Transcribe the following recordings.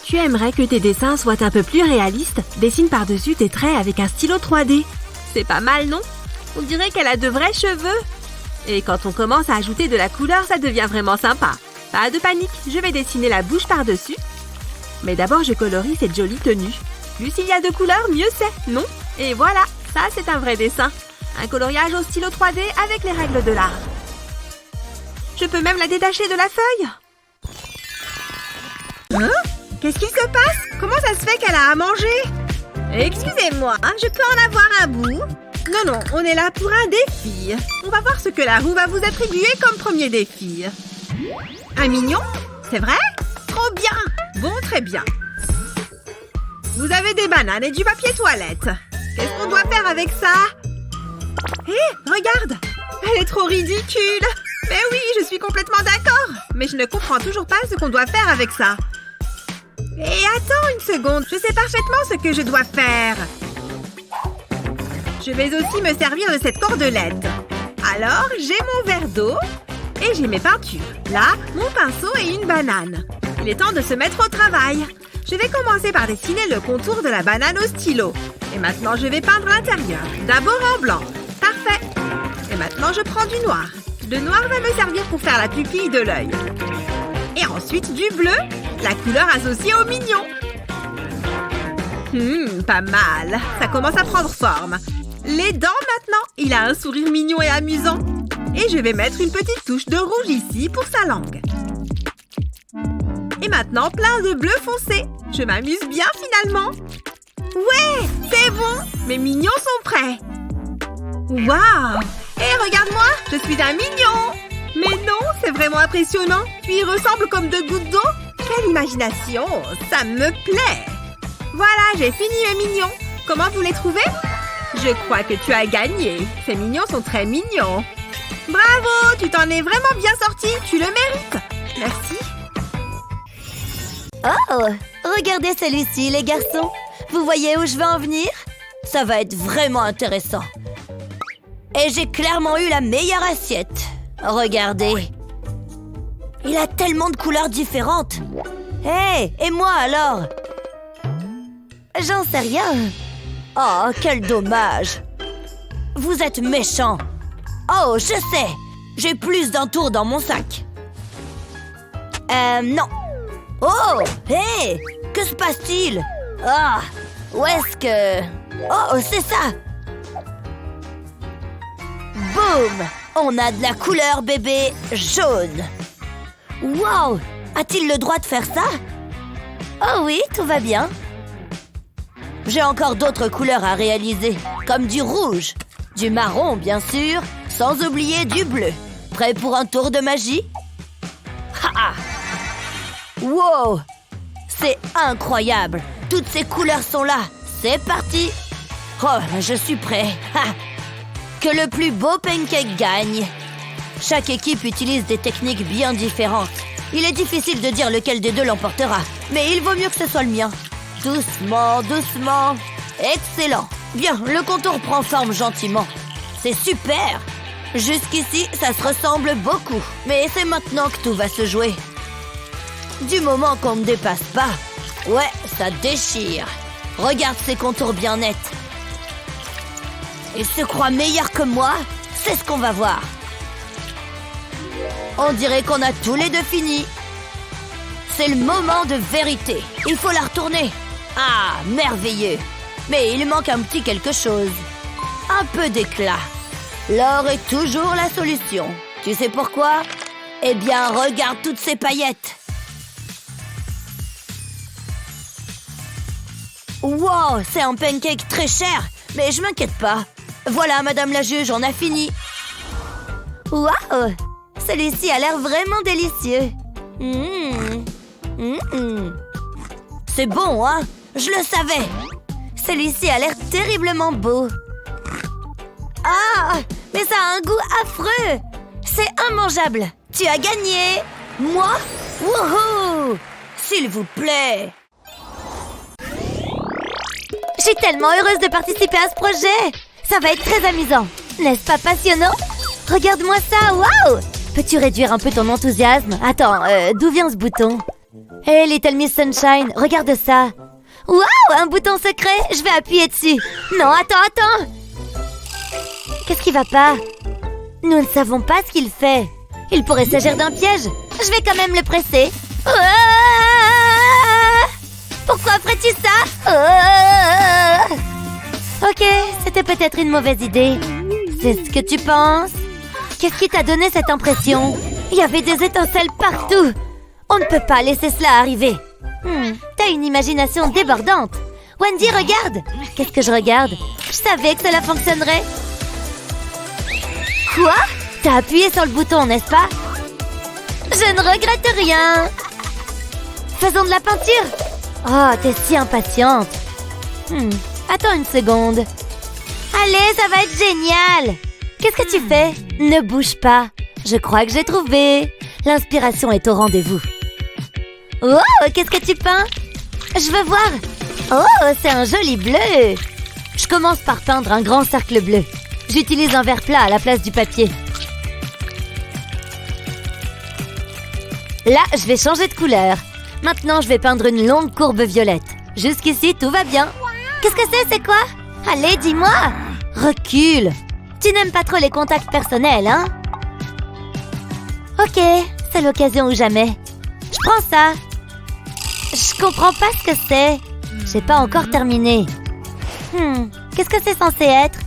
Tu aimerais que tes dessins soient un peu plus réalistes? Dessine par-dessus tes traits avec un stylo 3D. C'est pas mal, non? On dirait qu'elle a de vrais cheveux. Et quand on commence à ajouter de la couleur, ça devient vraiment sympa. Pas de panique, je vais dessiner la bouche par-dessus. Mais d'abord, je colorie cette jolie tenue. Plus il y a de couleurs, mieux c'est, non? Et voilà, ça c'est un vrai dessin. Un coloriage au stylo 3D avec les règles de l'art. Je peux même la détacher de la feuille. Hein? Qu'est-ce qui se passe? Comment ça se fait qu'elle a à manger? Excusez-moi, je peux en avoir un bout? Non, on est là pour un défi. On va voir ce que la roue va vous attribuer comme premier défi. Un mignon? C'est vrai? Trop bien! Bon, très bien. Vous avez des bananes et du papier toilette. Qu'est-ce qu'on doit faire avec ça? Hé, regarde! Elle est trop ridicule! Mais oui, je suis complètement d'accord. Mais je ne comprends toujours pas ce qu'on doit faire avec ça. Et attends une seconde, je sais parfaitement ce que je dois faire. Je vais aussi me servir de cette cordelette. Alors, j'ai mon verre d'eau et j'ai mes peintures. Là, mon pinceau et une banane. Il est temps de se mettre au travail. Je vais commencer par dessiner le contour de la banane au stylo. Et maintenant, je vais peindre l'intérieur. D'abord en blanc. Parfait. Et maintenant, je prends du noir. Le noir va me servir pour faire la pupille de l'œil. Et ensuite, du bleu, la couleur associée au mignon. Pas mal. Ça commence à prendre forme. Les dents maintenant. Il a un sourire mignon et amusant. Et je vais mettre une petite touche de rouge ici pour sa langue. Et maintenant, plein de bleu foncé. Je m'amuse bien finalement. Ouais, c'est bon. Mes mignons sont prêts. Waouh! Hé, regarde-moi, je suis un mignon. Mais non, c'est vraiment impressionnant. Tu y ressembles comme deux gouttes d'eau. Quelle imagination, ça me plaît. Voilà, j'ai fini mes mignons. Comment vous les trouvez? Je crois que tu as gagné. Ces mignons sont très mignons. Bravo, tu t'en es vraiment bien sorti. Tu le mérites. Merci. Oh, regardez celui-ci, les garçons. Vous voyez où je veux en venir? Ça va être vraiment intéressant. Et j'ai clairement eu la meilleure assiette. Regardez. Il a tellement de couleurs différentes. Hé, et moi alors? J'en sais rien. Oh, quel dommage. Vous êtes méchant. Oh, je sais. J'ai plus d'un tour dans mon sac. Non. Oh, hé, que se passe-t-il? Ah, où est-ce que... Oh, c'est ça. Boum! On a de la couleur bébé jaune. Wow! A-t-il le droit de faire ça? Oh oui, tout va bien. J'ai encore d'autres couleurs à réaliser, comme du rouge, du marron bien sûr, sans oublier du bleu. Prêt pour un tour de magie? Ha! Wow! C'est incroyable! Toutes ces couleurs sont là. C'est parti! Oh, je suis prêt. Ha! Que le plus beau pancake gagne. Chaque équipe utilise des techniques bien différentes. Il est difficile de dire lequel des deux l'emportera, mais il vaut mieux que ce soit le mien. Doucement, doucement. Excellent. Bien, le contour prend forme gentiment. C'est super. Jusqu'ici, ça se ressemble beaucoup. Mais c'est maintenant que tout va se jouer. Du moment qu'on ne dépasse pas, ouais, ça déchire. Regarde ces contours bien nets. Il se croit meilleur que moi? C'est ce qu'on va voir. On dirait qu'on a tous les deux fini. C'est le moment de vérité. Il faut la retourner. Ah, merveilleux. Mais il manque un petit quelque chose. Un peu d'éclat. L'or est toujours la solution. Tu sais pourquoi? Eh bien, regarde toutes ces paillettes. Wow, c'est un pancake très cher. Mais je m'inquiète pas. Voilà, madame la juge, on a fini. Waouh! Celui-ci a l'air vraiment délicieux. C'est bon, hein? Je le savais. Celui-ci a l'air terriblement beau. Ah! Mais ça a un goût affreux. C'est immangeable. Tu as gagné. Moi? Wouhou! S'il vous plaît. Je suis tellement heureuse de participer à ce projet. Ça va être très amusant. N'est-ce pas passionnant? Regarde-moi ça, waouh! Peux-tu réduire un peu ton enthousiasme? Attends, d'où vient ce bouton? Hey, Little Miss Sunshine, regarde ça. Waouh, un bouton secret. Je vais appuyer dessus. Non, attends. Qu'est-ce qui va pas? Nous ne savons pas ce qu'il fait. Il pourrait s'agir d'un piège. Je vais quand même le presser. Pourquoi ferais-tu ça? Ok, c'était peut-être une mauvaise idée. C'est ce que tu penses? Qu'est-ce qui t'a donné cette impression? Il y avait des étincelles partout. On ne peut pas laisser cela arriver. T'as une imagination débordante. Wendy, regarde. Qu'est-ce que je regarde? Je savais que cela fonctionnerait. Quoi? T'as appuyé sur le bouton, n'est-ce pas? Je ne regrette rien. Faisons de la peinture. Oh, t'es si impatiente. Attends une seconde. Allez, ça va être génial. Qu'est-ce que tu fais? Ne bouge pas. Je crois que j'ai trouvé. L'inspiration est au rendez-vous. Oh, qu'est-ce que tu peins? Je veux voir. Oh, c'est un joli bleu. Je commence par peindre un grand cercle bleu. J'utilise un verre plat à la place du papier. Là, je vais changer de couleur. Maintenant, je vais peindre une longue courbe violette. Jusqu'ici, tout va bien. Qu'est-ce que c'est quoi? Allez, dis-moi. Recule. Tu n'aimes pas trop les contacts personnels, hein? Ok, c'est l'occasion ou jamais. Je prends ça. Je comprends pas ce que c'est. J'ai pas encore terminé. Qu'est-ce que c'est censé être?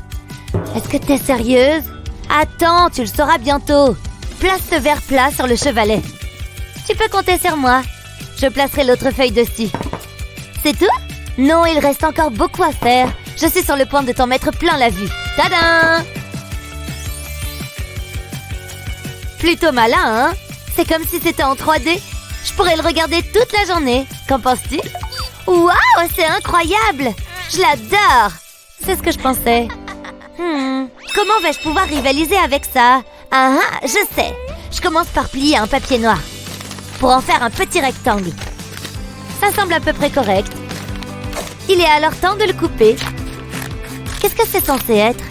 Est-ce que t'es sérieuse? Attends, tu le sauras bientôt. Place ce verre plat sur le chevalet. Tu peux compter sur moi. Je placerai l'autre feuille dessus. C'est tout? Non, il reste encore beaucoup à faire. Je suis sur le point de t'en mettre plein la vue. Tadam! Plutôt malin, hein? C'est comme si c'était en 3D. Je pourrais le regarder toute la journée. Qu'en penses-tu? Waouh, c'est incroyable! Je l'adore! C'est ce que je pensais. Comment vais-je pouvoir rivaliser avec ça? Je sais. Je commence par plier un papier noir pour en faire un petit rectangle. Ça semble à peu près correct. Il est alors temps de le couper. Qu'est-ce que c'est censé être?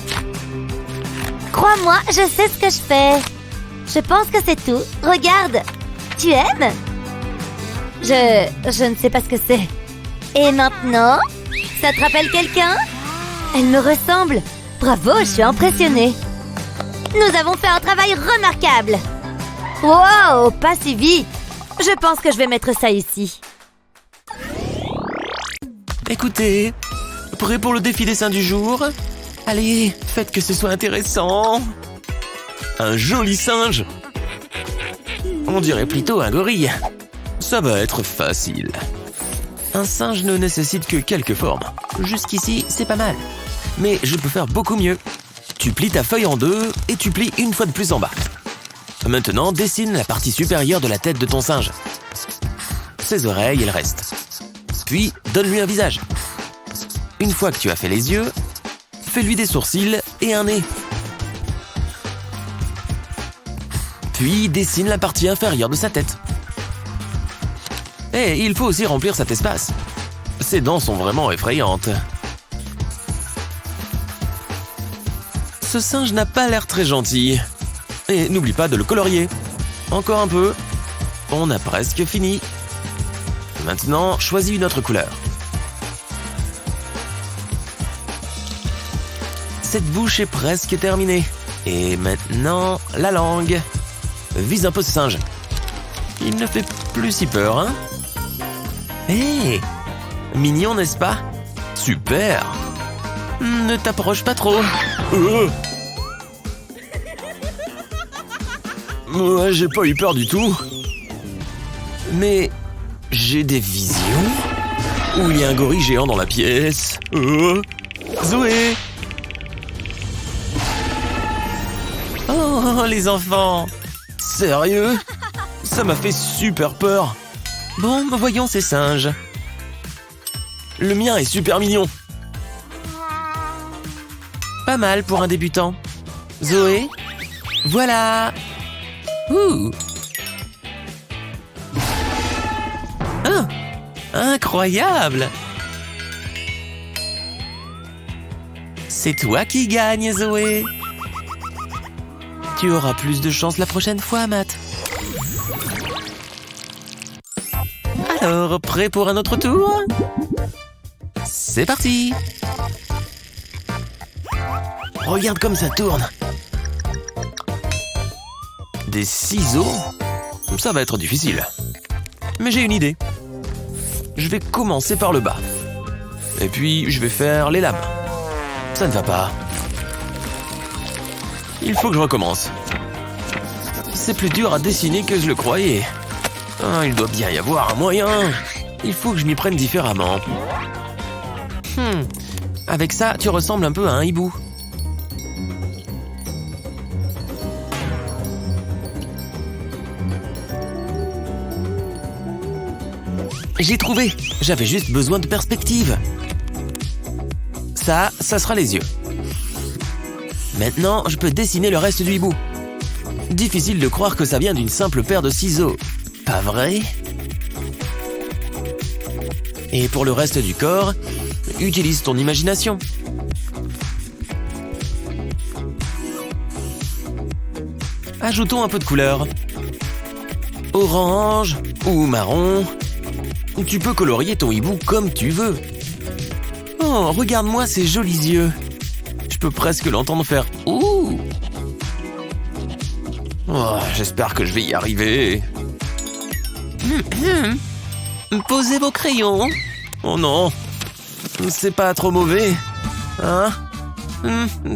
Crois-moi, je sais ce que je fais. Je pense que c'est tout. Regarde. Tu aimes? Je ne sais pas ce que c'est. Et maintenant? Ça te rappelle quelqu'un? Elle me ressemble. Bravo, je suis impressionnée. Nous avons fait un travail remarquable. Wow, pas si vite. Je pense que je vais mettre ça ici. Écoutez, prêt pour le défi dessin du jour? Allez, faites que ce soit intéressant. Un joli singe. On dirait plutôt un gorille. Ça va être facile. Un singe ne nécessite que quelques formes. Jusqu'ici, c'est pas mal. Mais je peux faire beaucoup mieux. Tu plies ta feuille en deux et tu plies une fois de plus en bas. Maintenant, dessine la partie supérieure de la tête de ton singe. Ses oreilles et le reste. Puis, donne-lui un visage. Une fois que tu as fait les yeux, fais-lui des sourcils et un nez. Puis, dessine la partie inférieure de sa tête. Et il faut aussi remplir cet espace. Ses dents sont vraiment effrayantes. Ce singe n'a pas l'air très gentil. Et n'oublie pas de le colorier. Encore un peu. On a presque fini. Maintenant, choisis une autre couleur. Cette bouche est presque terminée. Et maintenant, la langue. Vise un peu ce singe. Il ne fait plus si peur, hein? Hé! Mignon, n'est-ce pas? Super! Ne t'approche pas trop. Ouais, j'ai pas eu peur du tout. Mais j'ai des visions? Ou il y a un gorille géant dans la pièce? Zoé! Oh, les enfants! Sérieux? Ça m'a fait super peur. Bon, voyons ces singes. Le mien est super mignon. Pas mal pour un débutant. Zoé? Voilà! Ouh! Ah! Incroyable! C'est toi qui gagne, Zoé. Tu auras plus de chance la prochaine fois, Matt. Alors, prêt pour un autre tour? C'est parti! Regarde comme ça tourne! Des ciseaux? Ça va être difficile. Mais j'ai une idée. Je vais commencer par le bas. Et puis, je vais faire les lames. Ça ne va pas. Il faut que je recommence. C'est plus dur à dessiner que je le croyais. Ah, il doit bien y avoir un moyen. Il faut que je m'y prenne différemment. Avec ça, tu ressembles un peu à un hibou. J'ai trouvé. J'avais juste besoin de perspective. Ça sera les yeux. Maintenant, je peux dessiner le reste du hibou. Difficile de croire que ça vient d'une simple paire de ciseaux. Pas vrai? Et pour le reste du corps, utilise ton imagination. Ajoutons un peu de couleur. Orange ou marron. Tu peux colorier ton hibou comme tu veux. Oh, regarde-moi ces jolis yeux. Je peux presque l'entendre faire « Ouh !» Oh, j'espère que je vais y arriver. Posez vos crayons. Oh non, c'est pas trop mauvais. Hein?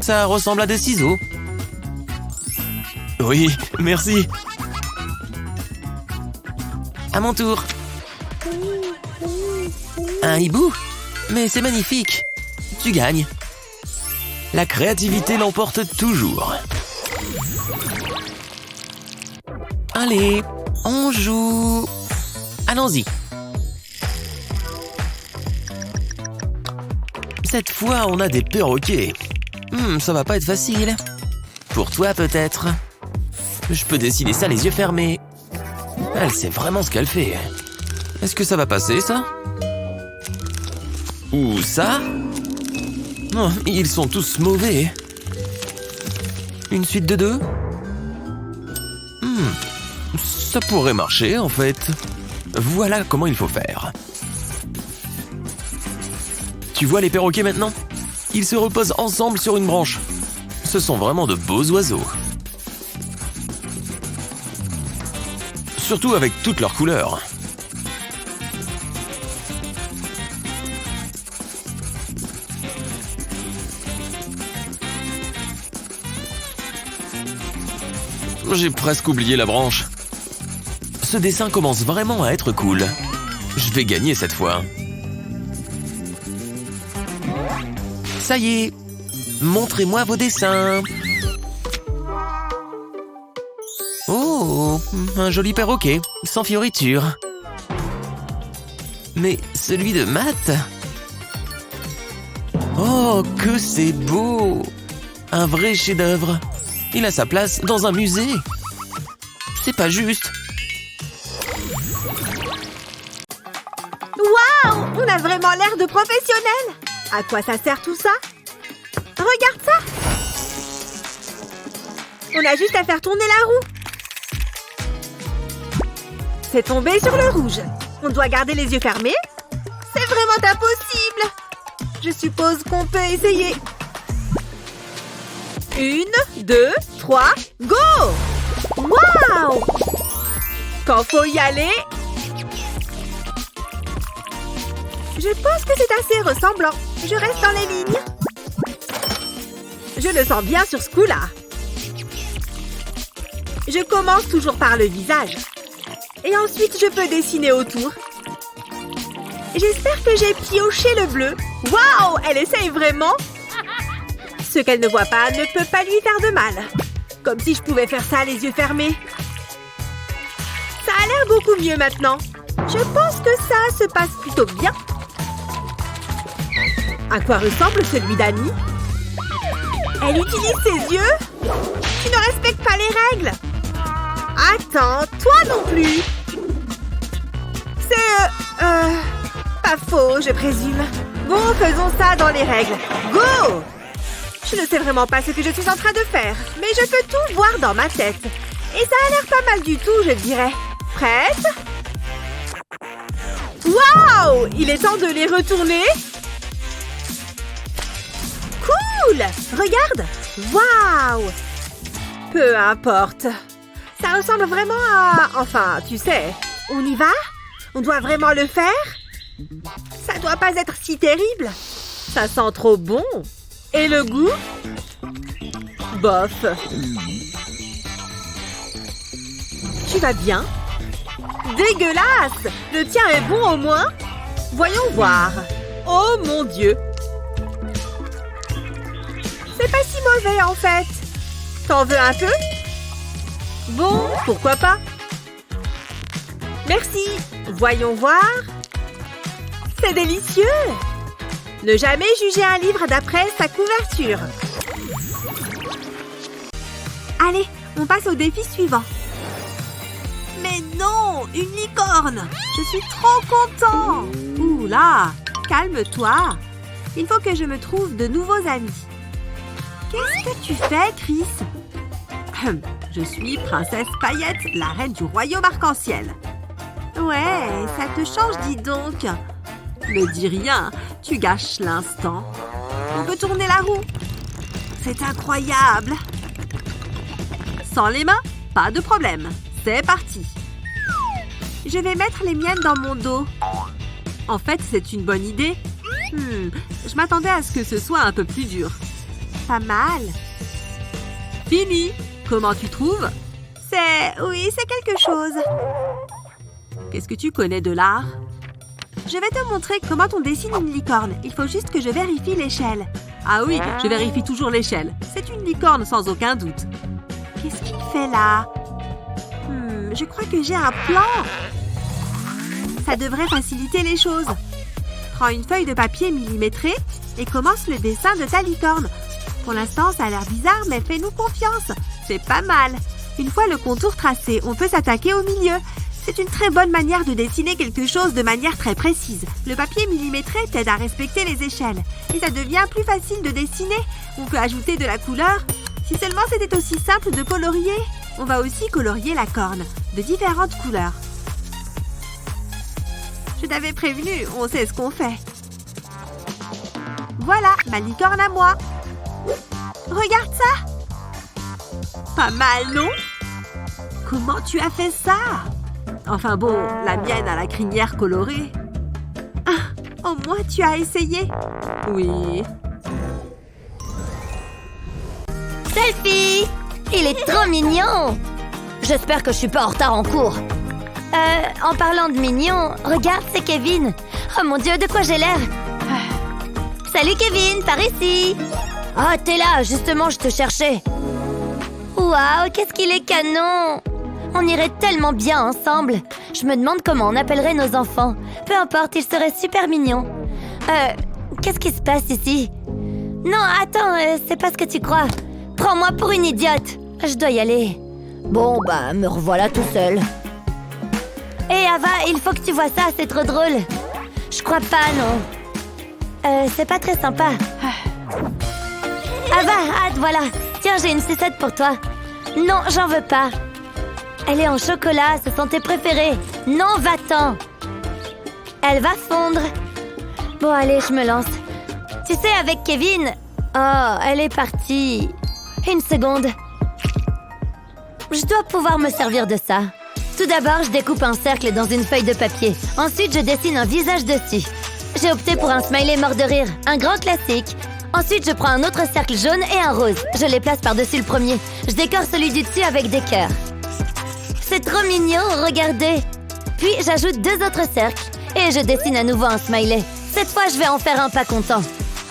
Ça ressemble à des ciseaux. Oui, merci. À mon tour. Un hibou? Mais c'est magnifique. Tu gagnes. La créativité l'emporte toujours. Allez, on joue. Allons-y. Cette fois, on a des perroquets. Ça va pas être facile. Pour toi, peut-être. Je peux dessiner ça les yeux fermés. Elle sait vraiment ce qu'elle fait. Est-ce que ça va passer, ça? Ou ça? Oh, ils sont tous mauvais. Une suite de 2? Ça pourrait marcher, en fait. Voilà comment il faut faire. Tu vois les perroquets maintenant? Ils se reposent ensemble sur une branche. Ce sont vraiment de beaux oiseaux. Surtout avec toutes leurs couleurs. J'ai presque oublié la branche. Ce dessin commence vraiment à être cool. Je vais gagner cette fois. Ça y est, montrez-moi vos dessins. Oh, un joli perroquet, sans fioriture. Mais celui de Matt? Oh, que c'est beau! Un vrai chef-d'œuvre. Il a sa place dans un musée. C'est pas juste. Waouh! On a vraiment l'air de professionnels. À quoi ça sert tout ça? Regarde ça! On a juste à faire tourner la roue. C'est tombé sur le rouge. On doit garder les yeux fermés? C'est vraiment impossible! Je suppose qu'on peut essayer. 1, 2, 3, go! Waouh! Quand faut y aller... Je pense que c'est assez ressemblant. Je reste dans les lignes. Je le sens bien sur ce coup-là. Je commence toujours par le visage. Et ensuite, je peux dessiner autour. J'espère que j'ai pioché le bleu. Waouh! Elle essaye vraiment! Ce qu'elle ne voit pas ne peut pas lui faire de mal. Comme si je pouvais faire ça les yeux fermés. Ça a l'air beaucoup mieux maintenant. Je pense que ça se passe plutôt bien. À quoi ressemble celui d'Annie? Elle utilise ses yeux? Tu ne respectes pas les règles. Attends, toi non plus. C'est... pas faux, je présume. Bon, faisons ça dans les règles. Go! Je ne sais vraiment pas ce que je suis en train de faire, mais je peux tout voir dans ma tête. Et ça a l'air pas mal du tout, je dirais. Prête? Waouh! Il est temps de les retourner. Cool! Regarde! Waouh! Peu importe. Ça ressemble vraiment à... Enfin, tu sais. On y va? On doit vraiment le faire? Ça doit pas être si terrible. Ça sent trop bon. Et le goût? Bof. Tu vas bien? Dégueulasse! Le tien est bon au moins? Voyons voir. Oh mon Dieu! C'est pas si mauvais en fait. T'en veux un peu? Bon, pourquoi pas? Merci. Voyons voir. C'est délicieux. Ne jamais juger un livre d'après sa couverture. Allez, on passe au défi suivant. Mais non, une licorne! Je suis trop content! Ouh là, calme-toi. Il faut que je me trouve de nouveaux amis. Qu'est-ce que tu fais, Chris? Je suis Princesse Paillette, la reine du royaume arc-en-ciel. Ouais, ça te change, dis donc. Ne dis rien, tu gâches l'instant. On peut tourner la roue. C'est incroyable. Sans les mains, pas de problème. C'est parti. Je vais mettre les miennes dans mon dos. En fait, c'est une bonne idée. Je m'attendais à ce que ce soit un peu plus dur. Pas mal. Fini. Comment tu trouves? Oui, c'est quelque chose. Qu'est-ce que tu connais de l'art? Je vais te montrer comment on dessine une licorne. Il faut juste que je vérifie l'échelle. Ah oui, je vérifie toujours l'échelle. C'est une licorne sans aucun doute. Qu'est-ce qu'il fait là? Je crois que j'ai un plan. Ça devrait faciliter les choses. Prends une feuille de papier millimétrée et commence le dessin de ta licorne. Pour l'instant, ça a l'air bizarre, mais fais-nous confiance. C'est pas mal. Une fois le contour tracé, on peut s'attaquer au milieu. C'est une très bonne manière de dessiner quelque chose de manière très précise. Le papier millimétré t'aide à respecter les échelles. Et ça devient plus facile de dessiner. On peut ajouter de la couleur. Si seulement c'était aussi simple de colorier. On va aussi colorier la corne, de différentes couleurs. Je t'avais prévenu, on sait ce qu'on fait. Voilà, ma licorne à moi. Regarde ça! Pas mal, non? Comment tu as fait ça? Enfin bon, la mienne a la crinière colorée. Ah, au moins tu as essayé. Oui. Selfie! Il est trop mignon! J'espère que je suis pas en retard en cours. En parlant de mignon, regarde, c'est Kevin. Oh mon Dieu, de quoi j'ai l'air? Salut Kevin, par ici! Ah, t'es là, justement, je te cherchais. Waouh, qu'est-ce qu'il est canon! On irait tellement bien ensemble. Je me demande comment on appellerait nos enfants. Peu importe, ils seraient super mignons. Qu'est-ce qui se passe ici? Non, attends, c'est pas ce que tu crois. Prends-moi pour une idiote. Je dois y aller. Bon, bah, me revoilà tout seul. Hé, Ava, il faut que tu vois ça, c'est trop drôle. Je crois pas, non. C'est pas très sympa. Ava, hâte, voilà. Tiens, j'ai une sucette pour toi. Non, j'en veux pas. Elle est en chocolat, ce sont tes préférés. Non, va-t'en. Elle va fondre. Bon, allez, je me lance. Tu sais, avec Kevin... Oh, elle est partie. Une seconde. Je dois pouvoir me servir de ça. Tout d'abord, je découpe un cercle dans une feuille de papier. Ensuite, je dessine un visage dessus. J'ai opté pour un smiley mort de rire, un grand classique. Ensuite, je prends un autre cercle jaune et un rose. Je les place par-dessus le premier. Je décore celui du dessus avec des cœurs. C'est trop mignon, regardez. Puis, j'ajoute 2 autres cercles. Et je dessine à nouveau un smiley. Cette fois, je vais en faire un pas content.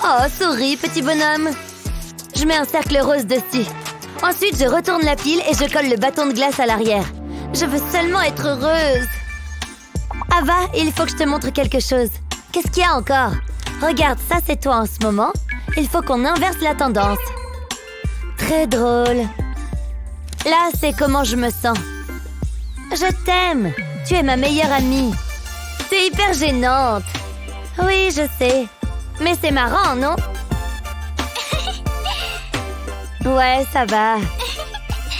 Oh, souris, petit bonhomme. Je mets un cercle rose dessus. Ensuite, je retourne la pile et je colle le bâton de glace à l'arrière. Je veux seulement être heureuse. Ava, il faut que je te montre quelque chose. Qu'est-ce qu'il y a encore? Regarde, ça c'est toi en ce moment. Il faut qu'on inverse la tendance. Très drôle. Là, c'est comment je me sens. Je t'aime. Tu es ma meilleure amie. T'es hyper gênante. Oui, je sais. Mais c'est marrant, non? Ouais, ça va.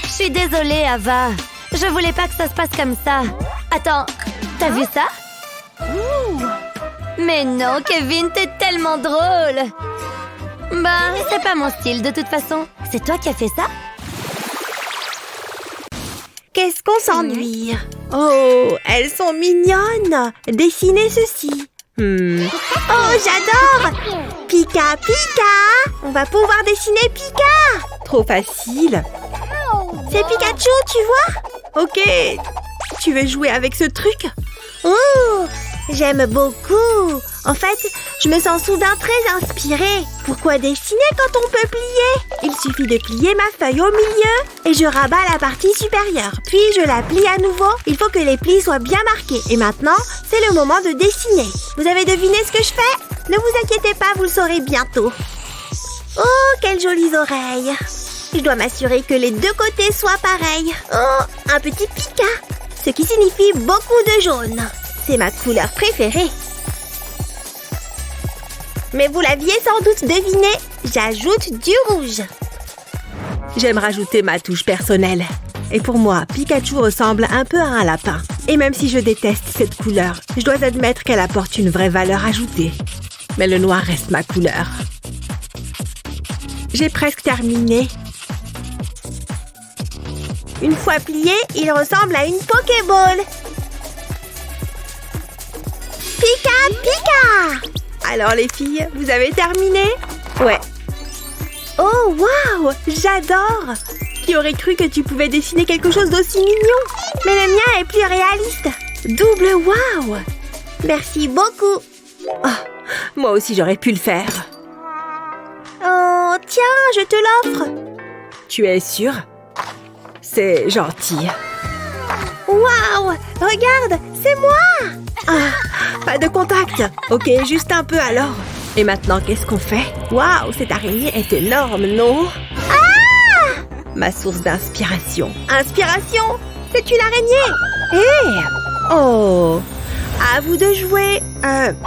Je suis désolée, Ava. Je voulais pas que ça se passe comme ça. Attends, t'as vu ça? Mais non, Kevin, t'es tellement drôle. Bah, c'est pas mon style de toute façon. C'est toi qui as fait ça? Qu'est-ce qu'on s'ennuie? Oh, elles sont mignonnes. Dessinez ceci. Oh, j'adore! Pika, Pika! On va pouvoir dessiner Pika! Trop facile. C'est Pikachu, tu vois? Ok. Tu veux jouer avec ce truc? Oh, j'aime beaucoup. En fait, je me sens soudain très inspirée. Pourquoi dessiner quand on peut plier? Il suffit de plier ma feuille au milieu et je rabats la partie supérieure. Puis je la plie à nouveau. Il faut que les plis soient bien marqués. Et maintenant, c'est le moment de dessiner. Vous avez deviné ce que je fais? Ne vous inquiétez pas, vous le saurez bientôt. Oh, quelles jolies oreilles. Je dois m'assurer que les deux côtés soient pareils. Oh, un petit Pika. Ce qui signifie beaucoup de jaune. C'est ma couleur préférée. Mais vous l'aviez sans doute deviné, j'ajoute du rouge. J'aime rajouter ma touche personnelle. Et pour moi, Pikachu ressemble un peu à un lapin. Et même si je déteste cette couleur, je dois admettre qu'elle apporte une vraie valeur ajoutée. Mais le noir reste ma couleur. J'ai presque terminé. Une fois plié, il ressemble à une Pokéball. Pika, Pika! Alors les filles, vous avez terminé? Ouais. Oh, waouh! J'adore! Qui aurait cru que tu pouvais dessiner quelque chose d'aussi mignon? Mais le mien est plus réaliste. Double waouh! Merci beaucoup. Oh, moi aussi j'aurais pu le faire. Oh, tiens, je te l'offre. Tu es sûre? C'est gentil. Waouh! Regarde, c'est moi! Ah, pas de contact. Ok, juste un peu alors. Et maintenant, qu'est-ce qu'on fait? Waouh, cette araignée est énorme, non? Ah! Ma source d'inspiration. Inspiration? C'est une araignée! Hé! Oh! À vous de jouer.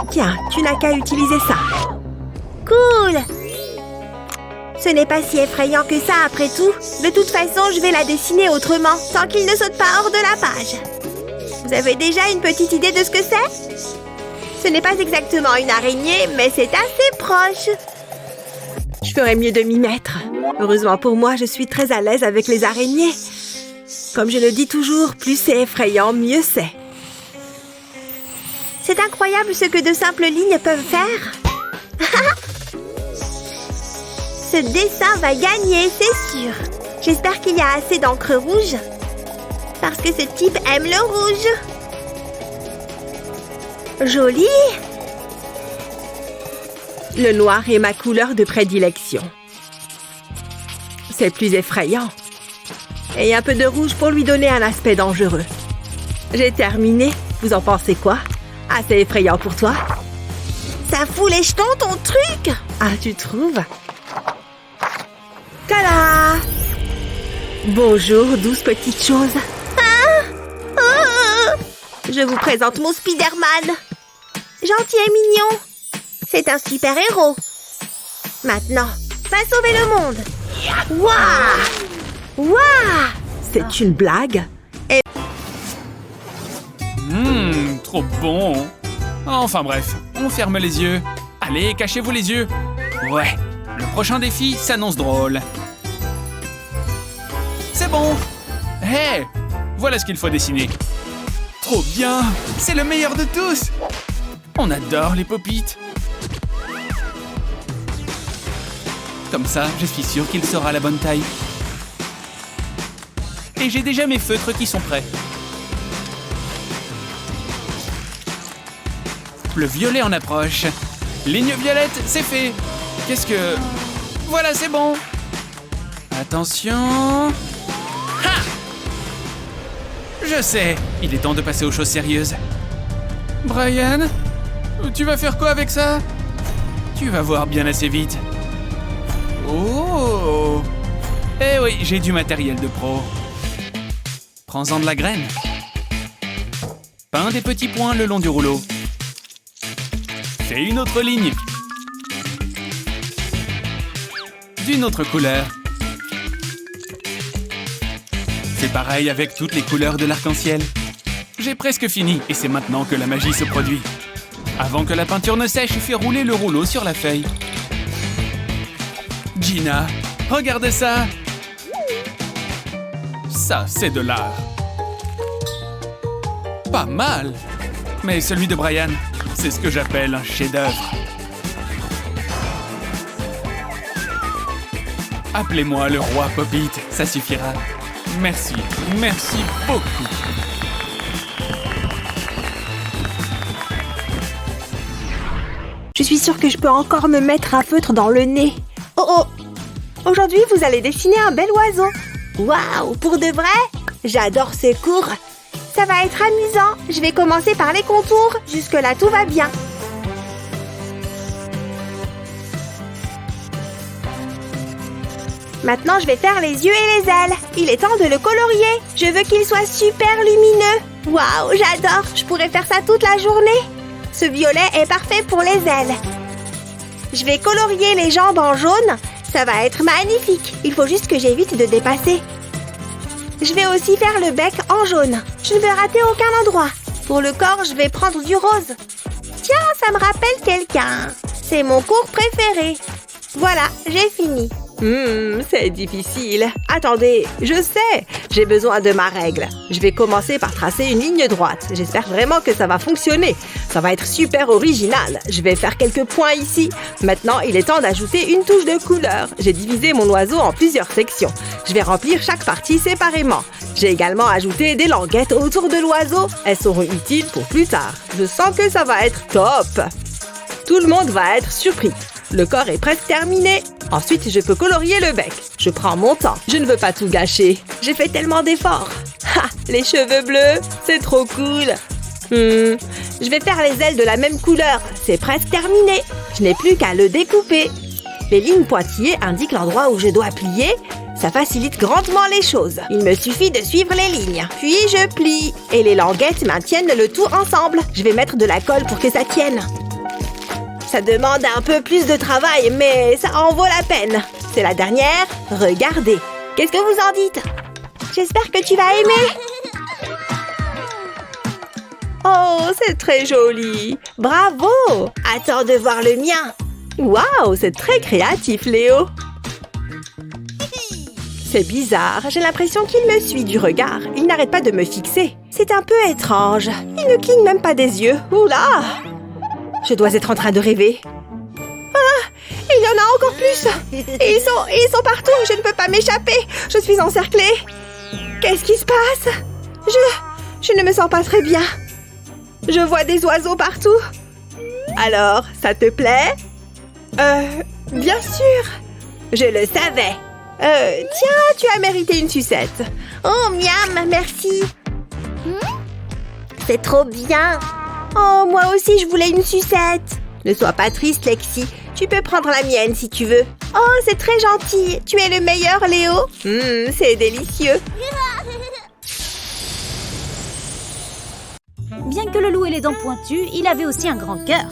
Tiens, tu n'as qu'à utiliser ça. Cool! Ce n'est pas si effrayant que ça après tout. De toute façon, je vais la dessiner autrement, sans qu'il ne saute pas hors de la page. Vous avez déjà une petite idée de ce que c'est? Ce n'est pas exactement une araignée, mais c'est assez proche. Je ferais mieux de m'y mettre. Heureusement pour moi, je suis très à l'aise avec les araignées. Comme je le dis toujours, plus c'est effrayant, mieux c'est. C'est incroyable ce que de simples lignes peuvent faire. Ce dessin va gagner, c'est sûr. J'espère qu'il y a assez d'encre rouge. Parce que ce type aime le rouge. Joli. Le noir est ma couleur de prédilection. C'est plus effrayant. Et un peu de rouge pour lui donner un aspect dangereux. J'ai terminé. Vous en pensez quoi? Assez effrayant pour toi? Ça fout les jetons, ton truc! Ah, tu trouves? Tada! Bonjour, douce petite chose. Je vous présente mon Spider-Man. Gentil et mignon. C'est un super-héros. Maintenant, va sauver le monde. Waouh! Waouh! C'est une blague? Trop bon. Enfin bref, on ferme les yeux. Allez, cachez-vous les yeux. Ouais, le prochain défi s'annonce drôle. C'est bon. Hé, voilà ce qu'il faut dessiner. Trop bien, c'est le meilleur de tous. On adore les pop-it. Comme ça, je suis sûre qu'il sera la bonne taille. Et j'ai déjà mes feutres qui sont prêts. Le violet en approche. Ligne violette, c'est fait. Qu'est-ce que... Voilà, c'est bon. Attention... Ha! Je sais, il est temps de passer aux choses sérieuses. Brian, tu vas faire quoi avec ça? Tu vas voir bien assez vite. Oh! Eh oui, j'ai du matériel de pro. Prends-en de la graine. Peins des petits points le long du rouleau. Fais une autre ligne. D'une autre couleur. Fais pareil avec toutes les couleurs de l'arc-en-ciel. J'ai presque fini et c'est maintenant que la magie se produit. Avant que la peinture ne sèche, fais rouler le rouleau sur la feuille. Gina, regardez ça! Ça, c'est de l'art. Pas mal! Mais celui de Brian, c'est ce que j'appelle un chef-d'œuvre. Appelez-moi le roi Pop-It, ça suffira. Merci, merci beaucoup. Je suis sûre que je peux encore me mettre un feutre dans le nez. Oh oh! Aujourd'hui, vous allez dessiner un bel oiseau. Waouh! Pour de vrai? J'adore ces cours. Ça va être amusant. Je vais commencer par les contours. Jusque-là, tout va bien. Maintenant, je vais faire les yeux et les ailes. Il est temps de le colorier. Je veux qu'il soit super lumineux. Waouh, j'adore. Je pourrais faire ça toute la journée. Ce violet est parfait pour les ailes. Je vais colorier les jambes en jaune. Ça va être magnifique. Il faut juste que j'évite de dépasser. Je vais aussi faire le bec en jaune. Je ne veux rater aucun endroit. Pour le corps, je vais prendre du rose. Tiens, ça me rappelle quelqu'un. C'est mon cours préféré. Voilà, j'ai fini. C'est difficile. Attendez, je sais. J'ai besoin de ma règle. Je vais commencer par tracer une ligne droite. J'espère vraiment que ça va fonctionner. Ça va être super original. Je vais faire quelques points ici. Maintenant, il est temps d'ajouter une touche de couleur. J'ai divisé mon oiseau en plusieurs sections. Je vais remplir chaque partie séparément. J'ai également ajouté des languettes autour de l'oiseau. Elles seront utiles pour plus tard. Je sens que ça va être top. Tout le monde va être surpris. Le corps est presque terminé. Ensuite, je peux colorier le bec. Je prends mon temps. Je ne veux pas tout gâcher. J'ai fait tellement d'efforts. Ha! Les cheveux bleus, c'est trop cool. Je vais faire les ailes de la même couleur. C'est presque terminé. Je n'ai plus qu'à le découper. Les lignes pointillées indiquent l'endroit où je dois plier. Ça facilite grandement les choses. Il me suffit de suivre les lignes. Puis je plie. Et les languettes maintiennent le tout ensemble. Je vais mettre de la colle pour que ça tienne. Ça demande un peu plus de travail, mais ça en vaut la peine. C'est la dernière. Regardez. Qu'est-ce que vous en dites? J'espère que tu vas aimer. Oh, c'est très joli. Bravo. Attends de voir le mien. Waouh, c'est très créatif, Léo. C'est bizarre. J'ai l'impression qu'il me suit du regard. Il n'arrête pas de me fixer. C'est un peu étrange. Il ne cligne même pas des yeux. Oula! Je dois être en train de rêver. Ah! Il y en a encore plus! Et ils sont partout! Je ne peux pas m'échapper! Je suis encerclée! Qu'est-ce qui se passe? Je ne me sens pas très bien. Je vois des oiseaux partout. Alors, ça te plaît? Bien sûr! Je le savais. Tiens, tu as mérité une sucette. Oh, miam, merci. C'est trop bien. Oh, moi aussi, je voulais une sucette. Ne sois pas triste, Lexi. Tu peux prendre la mienne si tu veux. Oh, c'est très gentil. Tu es le meilleur, Léo. C'est délicieux. Bien que le loup ait les dents pointues, il avait aussi un grand cœur.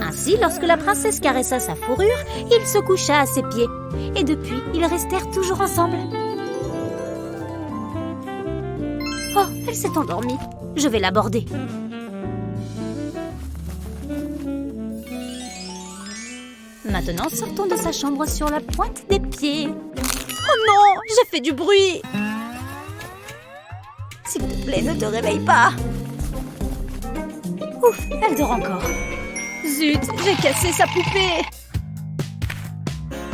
Ainsi, lorsque la princesse caressa sa fourrure, il se coucha à ses pieds. Et depuis, ils restèrent toujours ensemble. Oh, elle s'est endormie. Je vais l'aborder. Maintenant, sortons de sa chambre sur la pointe des pieds. Oh non, j'ai fait du bruit. S'il te plaît, ne te réveille pas. Ouf, elle dort encore. Zut, j'ai cassé sa poupée.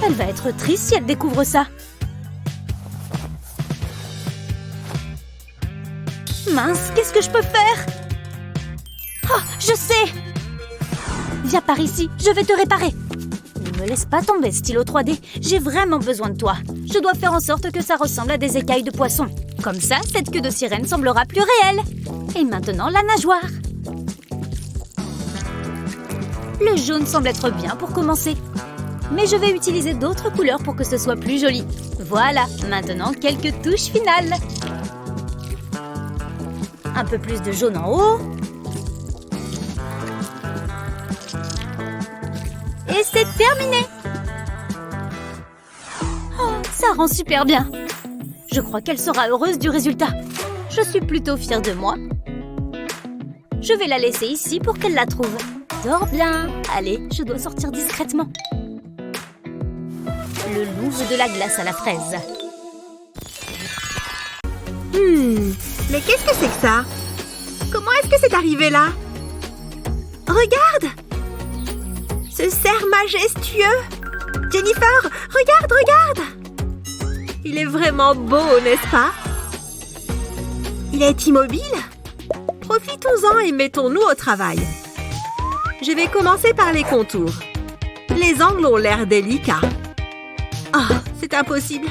Elle va être triste si elle découvre ça. Mince, qu'est-ce que je peux faire? Oh, je sais. Viens par ici, je vais te réparer. Ne me laisse pas tomber, stylo 3D. J'ai vraiment besoin de toi. Je dois faire en sorte que ça ressemble à des écailles de poisson. Comme ça, cette queue de sirène semblera plus réelle. Et maintenant, la nageoire. Le jaune semble être bien pour commencer. Mais je vais utiliser d'autres couleurs pour que ce soit plus joli. Voilà, maintenant quelques touches finales. Un peu plus de jaune en haut. Et c'est terminé. Oh, ça rend super bien. Je crois qu'elle sera heureuse du résultat. Je suis plutôt fière de moi. Je vais la laisser ici pour qu'elle la trouve. Dors bien. Allez, je dois sortir discrètement. Le loup veut de la glace à la fraise. Mais qu'est-ce que c'est que ça? Comment est-ce que c'est arrivé là? Regarde! Ce cerf majestueux! Jennifer, regarde! Il est vraiment beau, n'est-ce pas? Il est immobile? Profitons-en et mettons-nous au travail. Je vais commencer par les contours. Les angles ont l'air délicats. Ah, c'est impossible.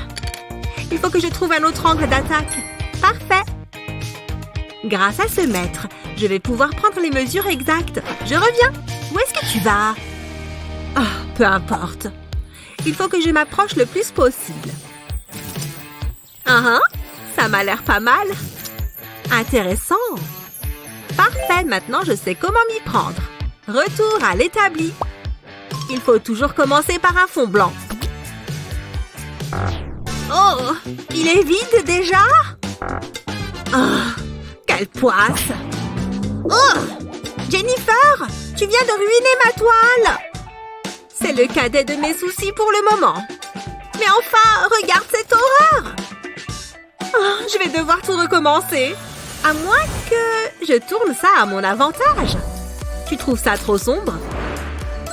Il faut que je trouve un autre angle d'attaque. Parfait. Grâce à ce mètre, je vais pouvoir prendre les mesures exactes. Je reviens. Où est-ce que tu vas? Ah, peu importe. Il faut que je m'approche le plus possible. Ça m'a l'air pas mal. Intéressant. Parfait, maintenant je sais comment m'y prendre. Retour à l'établi. Il faut toujours commencer par un fond blanc. Oh, il est vide déjà? Oh, quelle poisse! Oh, Jennifer, tu viens de ruiner ma toile! C'est le cadet de mes soucis pour le moment. Mais enfin, regarde cette horreur! Oh, je vais devoir tout recommencer. À moins que je tourne ça à mon avantage. Tu trouves ça trop sombre?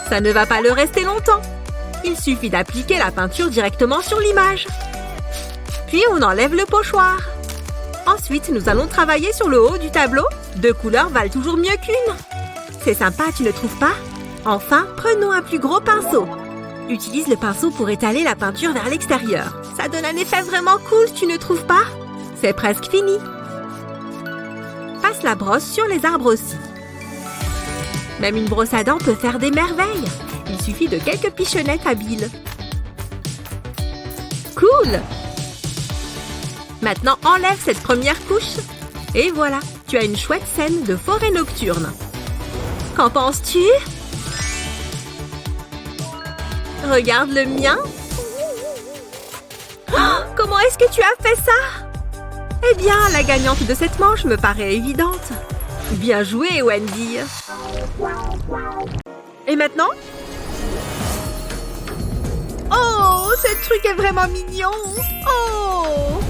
Ça ne va pas le rester longtemps. Il suffit d'appliquer la peinture directement sur l'image. Puis on enlève le pochoir. Ensuite, nous allons travailler sur le haut du tableau. 2 couleurs valent toujours mieux qu'une. C'est sympa, tu ne trouves pas? Enfin, prenons un plus gros pinceau. Utilise le pinceau pour étaler la peinture vers l'extérieur. Ça donne un effet vraiment cool, tu ne trouves pas? C'est presque fini. Passe la brosse sur les arbres aussi. Même une brosse à dents peut faire des merveilles. Il suffit de quelques pichenettes habiles. Cool! Maintenant, enlève cette première couche. Et voilà, tu as une chouette scène de forêt nocturne. Qu'en penses-tu? Regarde le mien. Oh, comment est-ce que tu as fait ça? Eh bien, la gagnante de cette manche me paraît évidente. Bien joué, Wendy. Et maintenant? Oh, ce truc est vraiment mignon. Oh!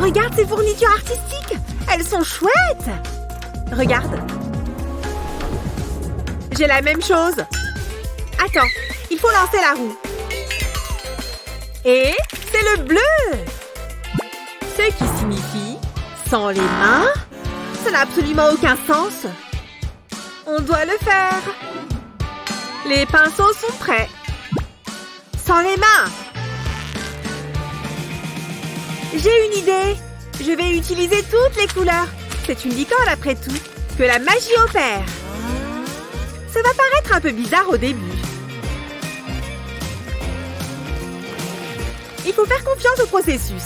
Regarde ces fournitures artistiques. Elles sont chouettes. Regarde. J'ai la même chose. Attends, il faut lancer la roue. Et c'est le bleu. Ce qui signifie sans les mains. Ça n'a absolument aucun sens. On doit le faire. Les pinceaux sont prêts. Sans les mains. J'ai une idée. Je vais utiliser toutes les couleurs. C'est une licorne après tout. Que la magie opère. Ça va paraître un peu bizarre au début. Il faut faire confiance au processus.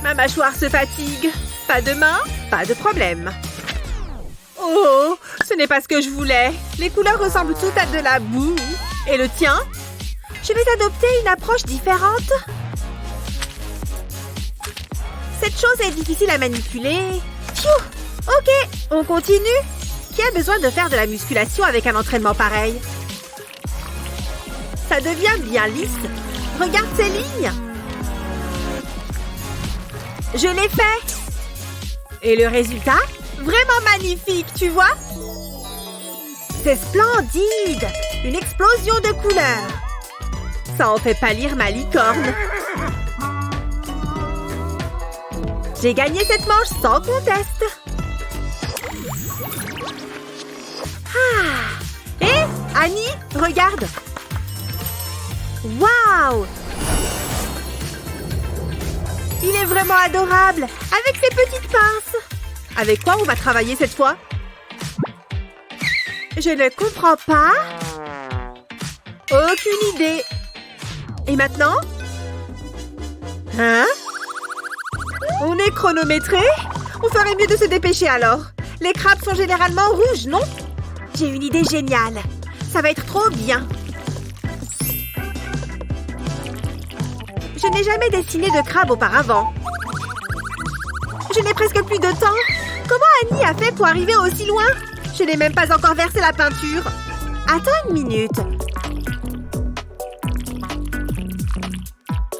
Ma mâchoire se fatigue. Pas de main, pas de problème. Oh, ce n'est pas ce que je voulais. Les couleurs ressemblent toutes à de la boue. Et le tien? Je vais adopter une approche différente. Cette chose est difficile à manipuler. Pfiou! Ok, on continue. Qui a besoin de faire de la musculation avec un entraînement pareil? Ça devient bien lisse. Regarde ces lignes. Je l'ai fait. Et le résultat? Vraiment magnifique, tu vois? C'est splendide. Une explosion de couleurs. Ça en fait pâlir ma licorne. J'ai gagné cette manche sans conteste. Ah! Hé, Annie, regarde. Waouh! Il est vraiment adorable, avec ses petites pinces. Avec quoi on va travailler cette fois? Je ne comprends pas. Aucune idée. Et maintenant? Hein? On est chronométré? On ferait mieux de se dépêcher alors. Les crabes sont généralement rouges, non? J'ai une idée géniale. Ça va être trop bien. Je n'ai jamais dessiné de crabe auparavant. Je je n'ai presque plus de temps. Comment Annie a fait pour arriver aussi loin? Je n'ai même pas encore versé la peinture. Attends une minute.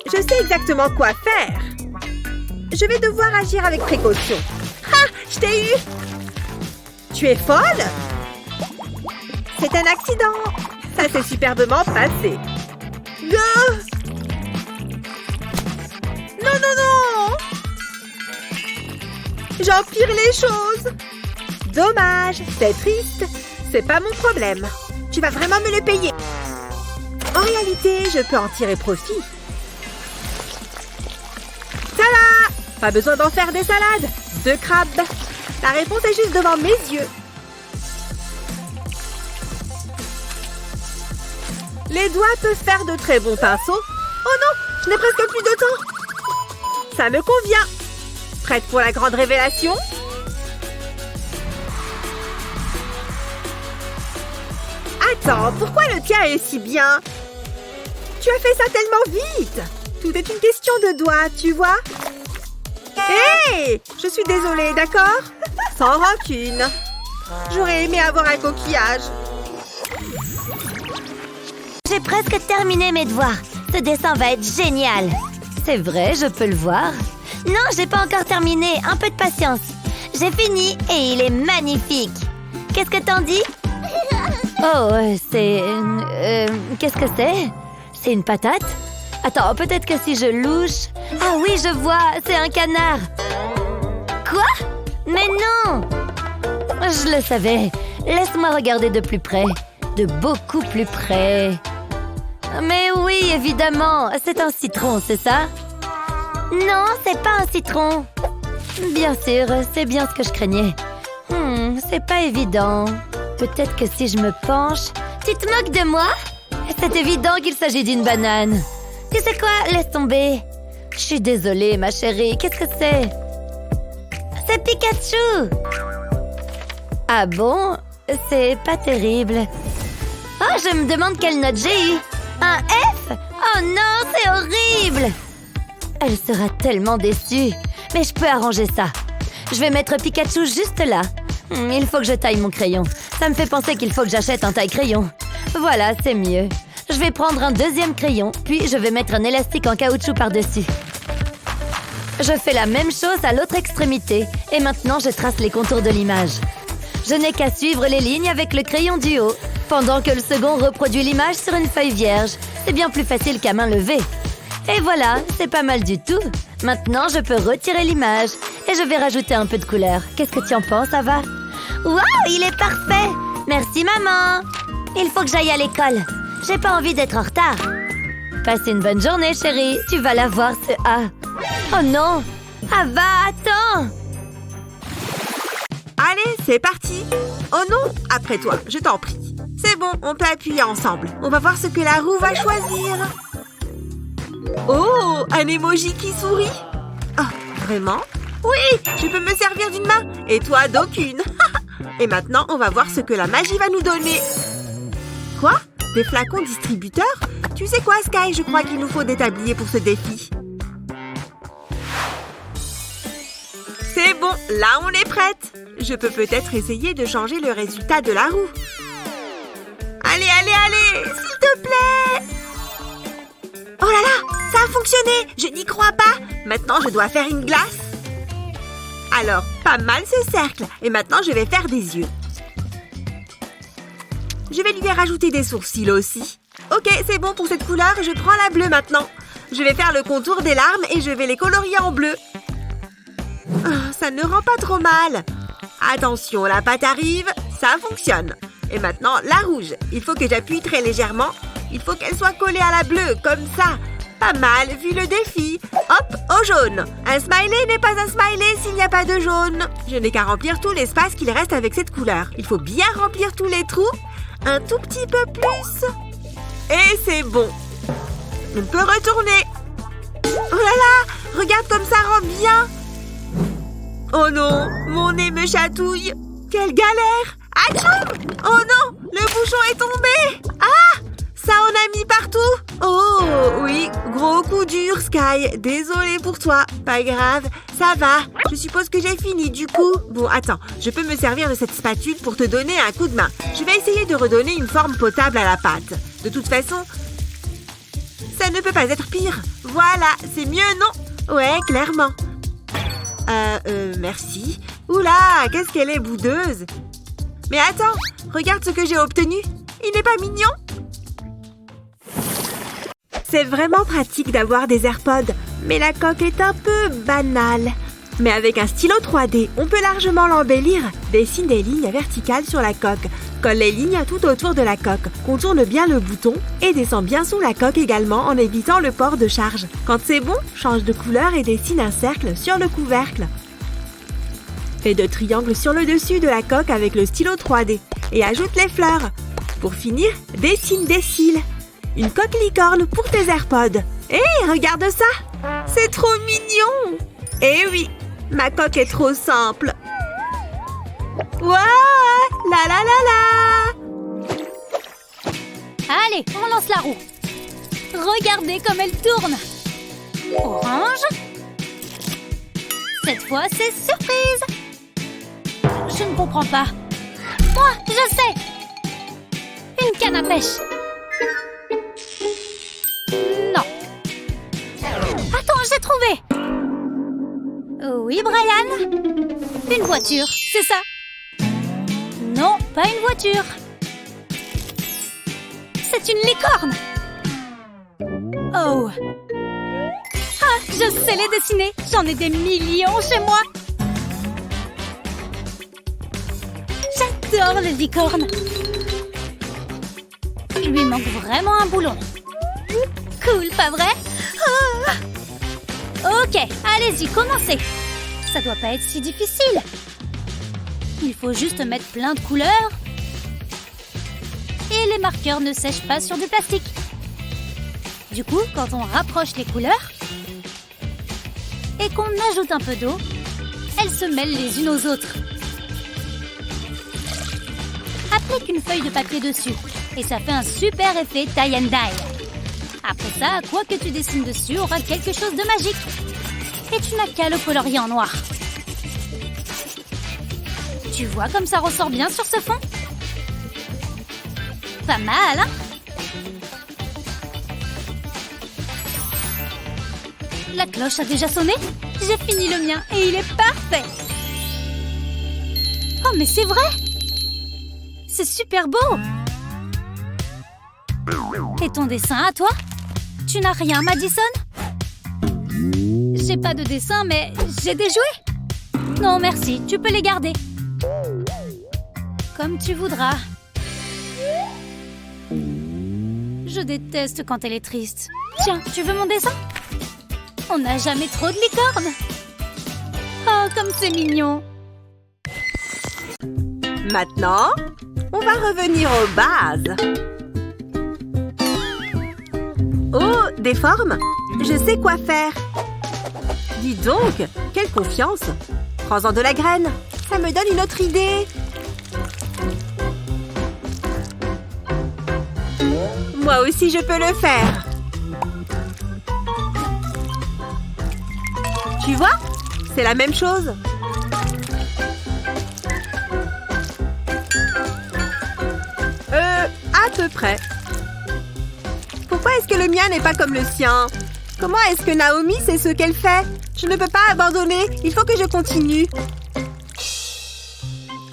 Je sais exactement quoi faire. Je vais devoir agir avec précaution. Ah, je t'ai eu! Tu es folle? C'est un accident. Ça s'est superbement passé. Non, non, non! J'empire les choses. Dommage, c'est triste. C'est pas mon problème. Tu vas vraiment me le payer. En réalité, je peux en tirer profit. Tada! Pas besoin d'en faire des salades. 2 crabes. La réponse est juste devant mes yeux. Les doigts peuvent faire de très bons pinceaux. Oh non, je n'ai presque plus de temps. Ça me convient. Prête pour la grande révélation? Attends, pourquoi le tien est si bien? Tu as fait ça tellement vite. Tout est une question de doigts, tu vois? Hé! Je suis désolée, d'accord? Sans rancune. J'aurais aimé avoir un coquillage. J'ai presque terminé mes devoirs. Ce dessin va être génial. C'est vrai, je peux le voir. Non, j'ai pas encore terminé. Un peu de patience. J'ai fini et il est magnifique. Qu'est-ce que t'en dis? Oh, c'est... qu'est-ce que c'est? C'est une patate? Attends, peut-être que si je louche... Ah oui, je vois, c'est un canard. Quoi? Mais non! Je le savais. Laisse-moi regarder de plus près. De beaucoup plus près. Mais oui, évidemment, c'est un citron, c'est ça? Non, c'est pas un citron. Bien sûr, c'est bien ce que je craignais. C'est pas évident. Peut-être que si je me penche... Tu te moques de moi? C'est évident qu'il s'agit d'une banane. Tu sais quoi? Laisse tomber. Je suis désolée, ma chérie. Qu'est-ce que c'est? C'est Pikachu! Ah bon? C'est pas terrible. Oh, je me demande quelle note j'ai eu. Un F? Oh non, c'est horrible! Elle sera tellement déçue. Mais je peux arranger ça. Je vais mettre Pikachu juste là. Il faut que je taille mon crayon. Ça me fait penser qu'il faut que j'achète un taille-crayon. Voilà, c'est mieux. Je vais prendre un deuxième crayon, puis je vais mettre un élastique en caoutchouc par-dessus. Je fais la même chose à l'autre extrémité. Et maintenant, je trace les contours de l'image. Je n'ai qu'à suivre les lignes avec le crayon du haut, pendant que le second reproduit l'image sur une feuille vierge. C'est bien plus facile qu'à main levée. Et voilà, c'est pas mal du tout. Maintenant, je peux retirer l'image. Et je vais rajouter un peu de couleur. Qu'est-ce que tu en penses, Ava? Waouh, il est parfait! Merci, maman! Il faut que j'aille à l'école. J'ai pas envie d'être en retard. Passe une bonne journée, chérie. Tu vas la voir, ce A. Oh non! Ava, attends! Allez, c'est parti. Oh non, après toi, je t'en prie. C'est bon, on peut appuyer ensemble. On va voir ce que la roue va choisir. Oh, un emoji qui sourit. Oh, vraiment? Oui, je peux me servir d'une main. Et toi, d'aucune. Et maintenant, on va voir ce que la magie va nous donner. Quoi? Des flacons distributeurs? Tu sais quoi, Sky? Je crois qu'il nous faut des tabliers pour ce défi. C'est bon, là on est prête. Je peux peut-être essayer de changer le résultat de la roue. Allez, allez, allez, s'il te plaît. Oh là là, ça a fonctionné. Je n'y crois pas. Maintenant, je dois faire une glace. Alors, pas mal ce cercle. Et maintenant, je vais faire des yeux. Je vais lui rajouter des sourcils aussi. Ok, c'est bon pour cette couleur. Je prends la bleue maintenant. Je vais faire le contour des larmes et je vais les colorier en bleu. Oh, ça ne rend pas trop mal. Attention, la pâte arrive. Ça fonctionne. Et maintenant, la rouge. Il faut que j'appuie très légèrement. Il faut qu'elle soit collée à la bleue, comme ça. Pas mal, vu le défi. Hop, au jaune. Un smiley n'est pas un smiley s'il n'y a pas de jaune. Je n'ai qu'à remplir tout l'espace qu'il reste avec cette couleur. Il faut bien remplir tous les trous. Un tout petit peu plus. Et c'est bon. On peut retourner. Oh là là, regarde comme ça rend bien. Oh non, mon nez me chatouille. Quelle galère. Atchoum! Oh non, le bouchon est tombé. Ah, ça en a mis partout. Oh, oui, gros coup dur, Sky. Désolée pour toi. Pas grave, ça va. Je suppose que j'ai fini, du coup. Bon, attends, je peux me servir de cette spatule pour te donner un coup de main. Je vais essayer de redonner une forme potable à la pâte. De toute façon, ça ne peut pas être pire. Voilà, c'est mieux, non? Ouais, clairement. Merci. Oula, qu'est-ce qu'elle est boudeuse. Mais attends, regarde ce que j'ai obtenu. Il n'est pas mignon? C'est vraiment pratique d'avoir des AirPods, mais la coque est un peu banale. Mais avec un stylo 3D, on peut largement l'embellir. Dessine des lignes verticales sur la coque. Colle les lignes tout autour de la coque. Contourne bien le bouton et descend bien sous la coque également en évitant le port de charge. Quand c'est bon, change de couleur et dessine un cercle sur le couvercle. Fais de triangles sur le dessus de la coque avec le stylo 3D et ajoute les fleurs. Pour finir, dessine des cils. Une coque licorne pour tes AirPods. Hé, regarde ça! C'est trop mignon! Eh oui, ma coque est trop simple. Ouah! La la la la! Allez, on lance la roue. Regardez comme elle tourne. Orange. Cette fois, c'est surprise. Je ne comprends pas. Moi, je sais. Une canne à pêche. Non. Attends, j'ai trouvé. Oui, Brian. Une voiture, c'est ça. Non, pas une voiture. C'est une licorne. Oh. Ah, je sais les dessiner. J'en ai des millions chez moi. J'adore les licornes. Il lui manque vraiment un boulon. Cool, pas vrai? Ah. Ok, allez-y, commencez. Ça doit pas être si difficile. Il faut juste mettre plein de couleurs. Et les marqueurs ne sèchent pas sur du plastique. Du coup, quand on rapproche les couleurs et qu'on ajoute un peu d'eau, elles se mêlent les unes aux autres. Applique une feuille de papier dessus et ça fait un super effet tie and dye. Après ça, quoi que tu dessines dessus aura quelque chose de magique. Et tu n'as qu'à le colorier en noir. Tu vois comme ça ressort bien sur ce fond? Pas mal, hein? La cloche a déjà sonné? J'ai fini le mien et il est parfait! Oh, mais c'est vrai! C'est super beau! Et ton dessin à toi? Tu n'as rien, Madison? J'ai pas de dessin, mais j'ai des jouets. Non, merci, tu peux les garder. Comme tu voudras. Je déteste quand elle est triste. Tiens, tu veux mon dessin? On n'a jamais trop de licornes. Oh, comme c'est mignon. Maintenant, on va revenir aux bases. Oh, des formes? Je sais quoi faire. Dis donc, quelle confiance. Prends-en de la graine. Ça me donne une autre idée. Moi aussi, je peux le faire. Tu vois? C'est la même chose. À peu près. Pourquoi est-ce que le mien n'est pas comme le sien? Comment est-ce que Naomi sait ce qu'elle fait? Je ne peux pas abandonner. Il faut que je continue.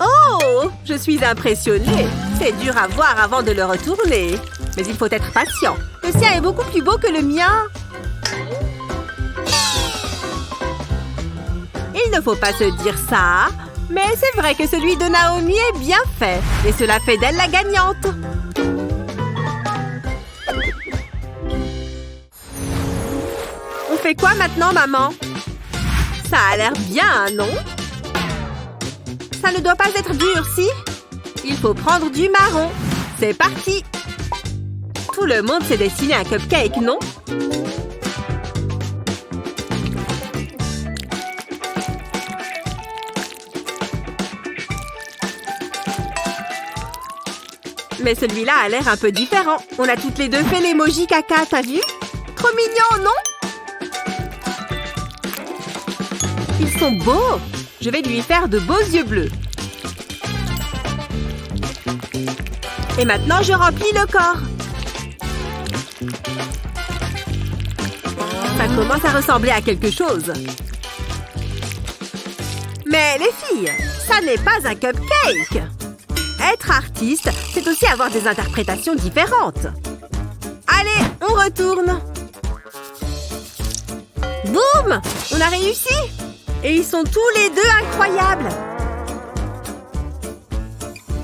Oh! Je suis impressionnée. C'est dur à voir avant de le retourner. Mais il faut être patient. Le sien est beaucoup plus beau que le mien. Il ne faut pas se dire ça. Mais c'est vrai que celui de Naomi est bien fait. Et cela fait d'elle la gagnante. On fait quoi maintenant, maman? Ça a l'air bien, non? Ça ne doit pas être dur, si? Il faut prendre du marron. C'est parti! Tout le monde sait dessiner un cupcake, non? Mais celui-là a l'air un peu différent. On a toutes les deux fait l'emoji caca, t'as vu? Trop mignon, non? Ils sont beaux! Je vais lui faire de beaux yeux bleus. Et maintenant, je remplis le corps. Ça commence à ressembler à quelque chose. Mais les filles, ça n'est pas un cupcake. Être artiste, c'est aussi avoir des interprétations différentes. Allez, on retourne. Boum! On a réussi! Et ils sont tous les deux incroyables.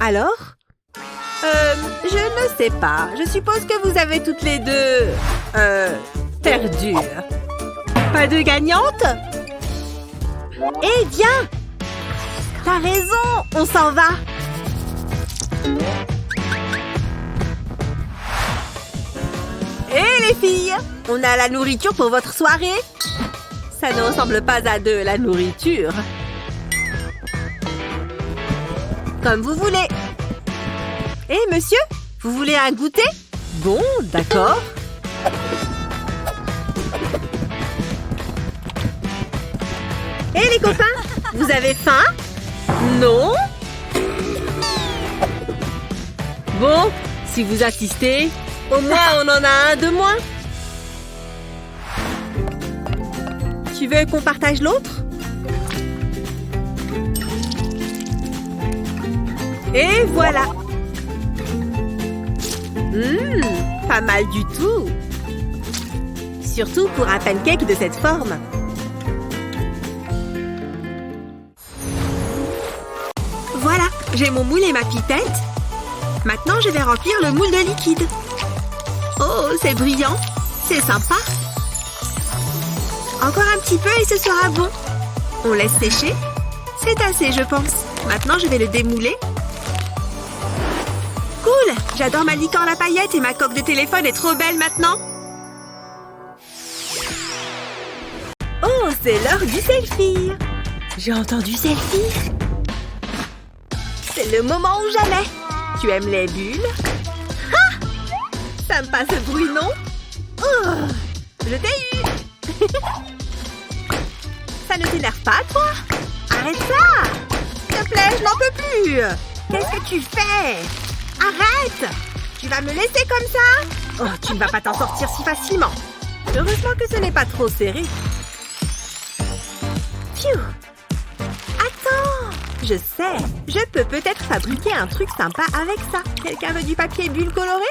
Alors? Je ne sais pas. Je suppose que vous avez toutes les deux... perdu. Pas de gagnante? Eh bien! T'as raison, on s'en va. Hé les filles, on a la nourriture pour votre soirée? Ça ne ressemble pas à de la nourriture. Comme vous voulez. Hé monsieur, vous voulez un goûter? Bon, d'accord. Hé les copains, vous avez faim? Non? Bon, si vous insistez, au moins on en a un de moins. Tu veux qu'on partage l'autre? Et voilà. Pas mal du tout. Surtout pour un pancake de cette forme. Voilà, j'ai mon moule et ma pipette. Maintenant, je vais remplir le moule de liquide. Oh, c'est brillant. C'est sympa. Encore un petit peu et ce sera bon. On laisse sécher. C'est assez, je pense. Maintenant, je vais le démouler. Cool! J'adore ma licorne à paillettes et ma coque de téléphone est trop belle maintenant. Oh, c'est l'heure du selfie. J'ai entendu selfie. C'est le moment ou jamais. Tu aimes les bulles? Ah! Sympa ce bruit, non? Oh, je t'ai eu. Ça ne t'énerve pas, toi? Arrête ça! S'il te plaît, je n'en peux plus. Qu'est-ce que tu fais? Arrête! Tu vas me laisser comme ça? Oh, tu ne vas pas t'en sortir si facilement. Heureusement que ce n'est pas trop serré. Phew! Attends! Je sais, je peux peut-être fabriquer un truc sympa avec ça. Quelqu'un veut du papier bulle coloré?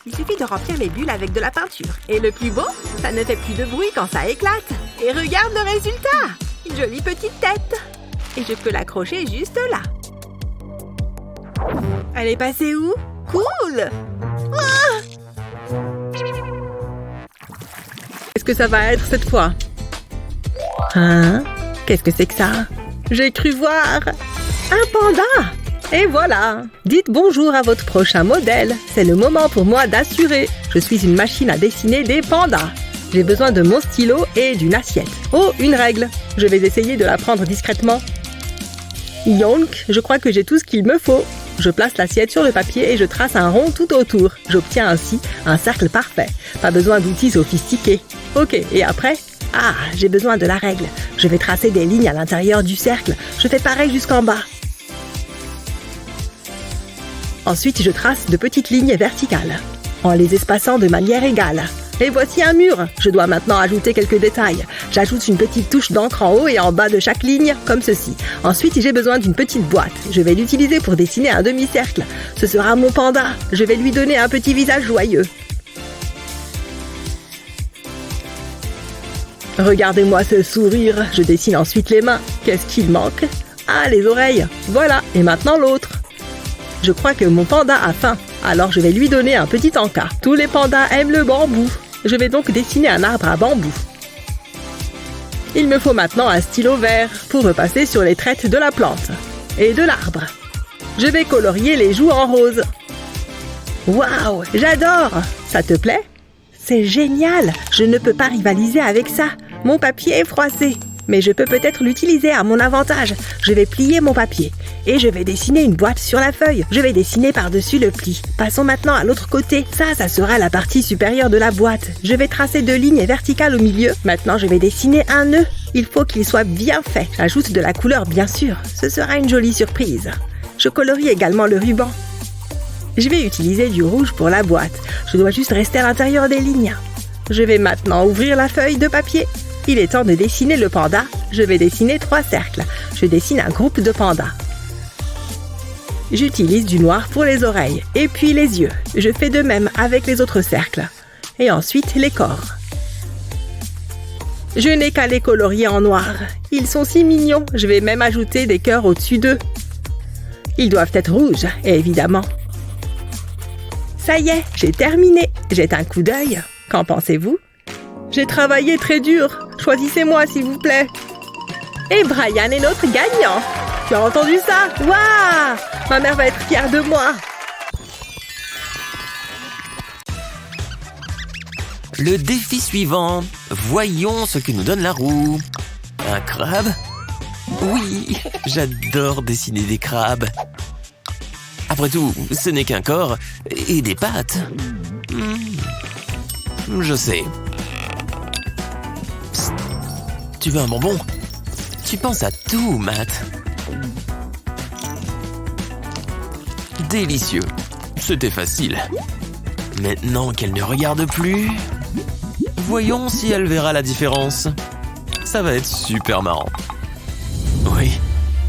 Il suffit de remplir les bulles avec de la peinture. Et le plus beau, ça ne fait plus de bruit quand ça éclate. Et regarde le résultat! Une jolie petite tête. Et je peux l'accrocher juste là. Elle est passée où? Cool! Ah! Qu'est-ce que ça va être cette fois? Hein? Qu'est-ce que c'est que ça? J'ai cru voir un panda! Et voilà! Dites bonjour à votre prochain modèle. C'est le moment pour moi d'assurer. Je suis une machine à dessiner des pandas. J'ai besoin de mon stylo et d'une assiette. Oh, une règle! Je vais essayer de la prendre discrètement. Yonk! Je crois que j'ai tout ce qu'il me faut. Je place l'assiette sur le papier et je trace un rond tout autour. J'obtiens ainsi un cercle parfait. Pas besoin d'outils sophistiqués. Ok, et après? Ah, j'ai besoin de la règle. Je vais tracer des lignes à l'intérieur du cercle. Je fais pareil jusqu'en bas. Ensuite, je trace de petites lignes verticales, en les espaçant de manière égale. Et voici un mur. Je dois maintenant ajouter quelques détails. J'ajoute une petite touche d'encre en haut et en bas de chaque ligne, comme ceci. Ensuite, j'ai besoin d'une petite boîte. Je vais l'utiliser pour dessiner un demi-cercle. Ce sera mon panda. Je vais lui donner un petit visage joyeux. Regardez-moi ce sourire. Je dessine ensuite les mains. Qu'est-ce qu'il manque? Ah, les oreilles. Voilà. Et maintenant l'autre. Je crois que mon panda a faim. Alors je vais lui donner un petit encas. Tous les pandas aiment le bambou. Je vais donc dessiner un arbre à bambou. Il me faut maintenant un stylo vert pour repasser sur les traites de la plante et de l'arbre. Je vais colorier les joues en rose. Waouh, j'adore! Ça te plaît? C'est génial! Je ne peux pas rivaliser avec ça. Mon papier est froissé. Mais je peux peut-être l'utiliser à mon avantage. Je vais plier mon papier et je vais dessiner une boîte sur la feuille. Je vais dessiner par-dessus le pli. Passons maintenant à l'autre côté. Ça sera la partie supérieure de la boîte. Je vais tracer 2 lignes verticales au milieu. Maintenant, je vais dessiner un nœud. Il faut qu'il soit bien fait. J'ajoute de la couleur, bien sûr. Ce sera une jolie surprise. Je colorie également le ruban. Je vais utiliser du rouge pour la boîte. Je dois juste rester à l'intérieur des lignes. Je vais maintenant ouvrir la feuille de papier. Il est temps de dessiner le panda. Je vais dessiner 3 cercles. Je dessine un groupe de pandas. J'utilise du noir pour les oreilles et puis les yeux. Je fais de même avec les autres cercles. Et ensuite les corps. Je n'ai qu'à les colorier en noir. Ils sont si mignons. Je vais même ajouter des cœurs au-dessus d'eux. Ils doivent être rouges, évidemment. Ça y est, j'ai terminé. Jette un coup d'œil. Qu'en pensez-vous? J'ai travaillé très dur. Choisissez-moi, s'il vous plaît. Et Brian est notre gagnant. Tu as entendu ça? Waouh! Ma mère va être fière de moi. Le défi suivant. Voyons ce que nous donne la roue. Un crabe? Oui, j'adore dessiner des crabes. Après tout, ce n'est qu'un corps et des pattes. Je sais. Psst. Tu veux un bonbon? Tu penses à tout, Matt. Délicieux. C'était facile. Maintenant qu'elle ne regarde plus, voyons si elle verra la différence. Ça va être super marrant. Oui,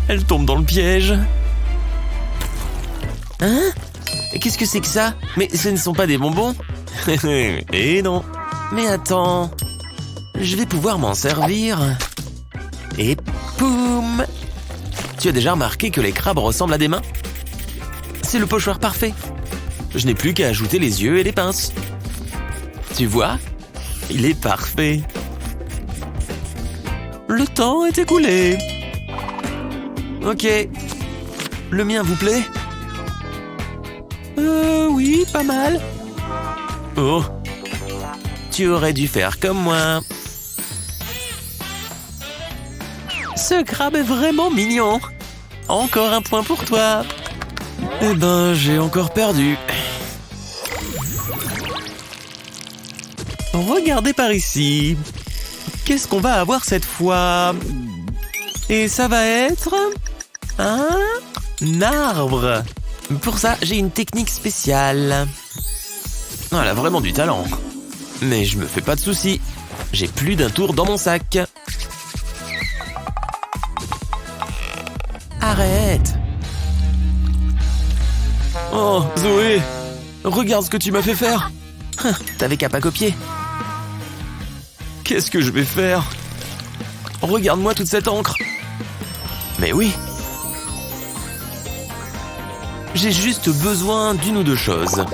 elle tombe dans le piège. Hein? Qu'est-ce que c'est que ça? Mais ce ne sont pas des bonbons? Eh non. Mais attends. Je vais pouvoir m'en servir. Et poum! Tu as déjà remarqué que les crabes ressemblent à des mains? C'est le pochoir parfait. Je n'ai plus qu'à ajouter les yeux et les pinces. Tu vois? Il est parfait. Le temps est écoulé. Ok. Le mien vous plaît? Oui, pas mal. Oh. Tu aurais dû faire comme moi. Ce crabe est vraiment mignon. Encore un point pour toi. Eh ben, j'ai encore perdu. Regardez par ici. Qu'est-ce qu'on va avoir cette fois? Et ça va être... un arbre. Pour ça, j'ai une technique spéciale. Elle a vraiment du talent. Mais je me fais pas de soucis. J'ai plus d'un tour dans mon sac. Arrête. Oh, Zoé. Regarde ce que tu m'as fait faire. T'avais qu'à pas copier. Qu'est-ce que je vais faire? Regarde-moi toute cette encre. Mais oui. J'ai juste besoin d'une ou deux choses.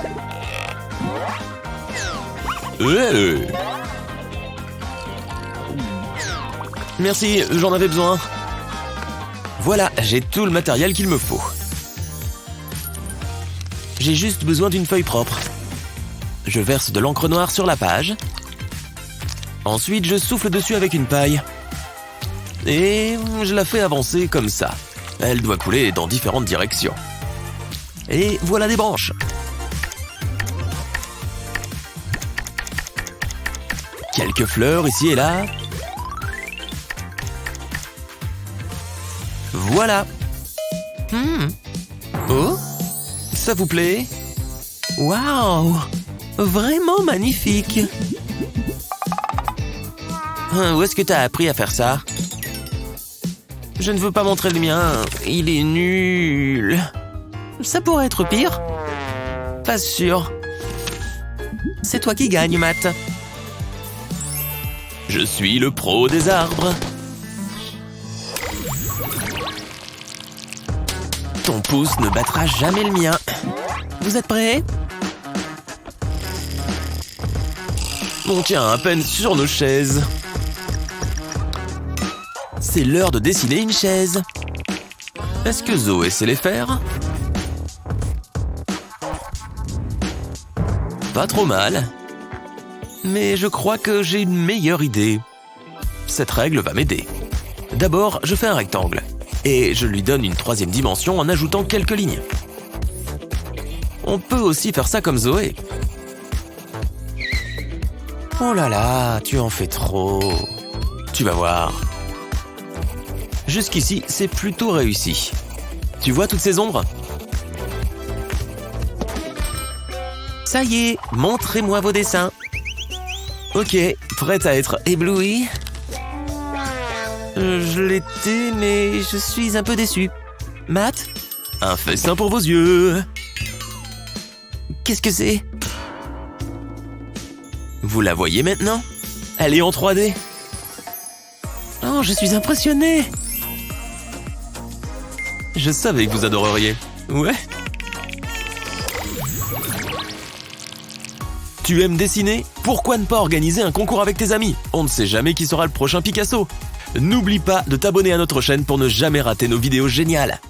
Merci, j'en avais besoin. Voilà, j'ai tout le matériel qu'il me faut. J'ai juste besoin d'une feuille propre. Je verse de l'encre noire sur la page. Ensuite, je souffle dessus avec une paille. Et je la fais avancer comme ça. Elle doit couler dans différentes directions. Et voilà des branches. Quelques fleurs ici et là. Voilà. Oh, ça vous plaît? Waouh! Vraiment magnifique. Où est-ce que t'as appris à faire ça? Je ne veux pas montrer le mien. Il est nul. Ça pourrait être pire. Pas sûr. C'est toi qui gagne, Matt. Je suis le pro des arbres. Ton pouce ne battra jamais le mien. Vous êtes prêts? On tient à peine sur nos chaises. C'est l'heure de dessiner une chaise. Est-ce que Zoé sait les faire? Pas trop mal. Mais je crois que j'ai une meilleure idée. Cette règle va m'aider. D'abord, je fais un rectangle. Et je lui donne une troisième dimension en ajoutant quelques lignes. On peut aussi faire ça comme Zoé. Oh là là, tu en fais trop. Tu vas voir. Jusqu'ici, c'est plutôt réussi. Tu vois toutes ces ombres? Ça y est, montrez-moi vos dessins. Ok, prête à être éblouie? Je l'étais, mais je suis un peu déçu. Matt, un festin pour vos yeux. Qu'est-ce que c'est? Vous la voyez maintenant? Elle est en 3D. Oh, je suis impressionné. Je savais que vous adoreriez. Ouais. Tu aimes dessiner? Pourquoi ne pas organiser un concours avec tes amis? On ne sait jamais qui sera le prochain Picasso. N'oublie pas de t'abonner à notre chaîne pour ne jamais rater nos vidéos géniales.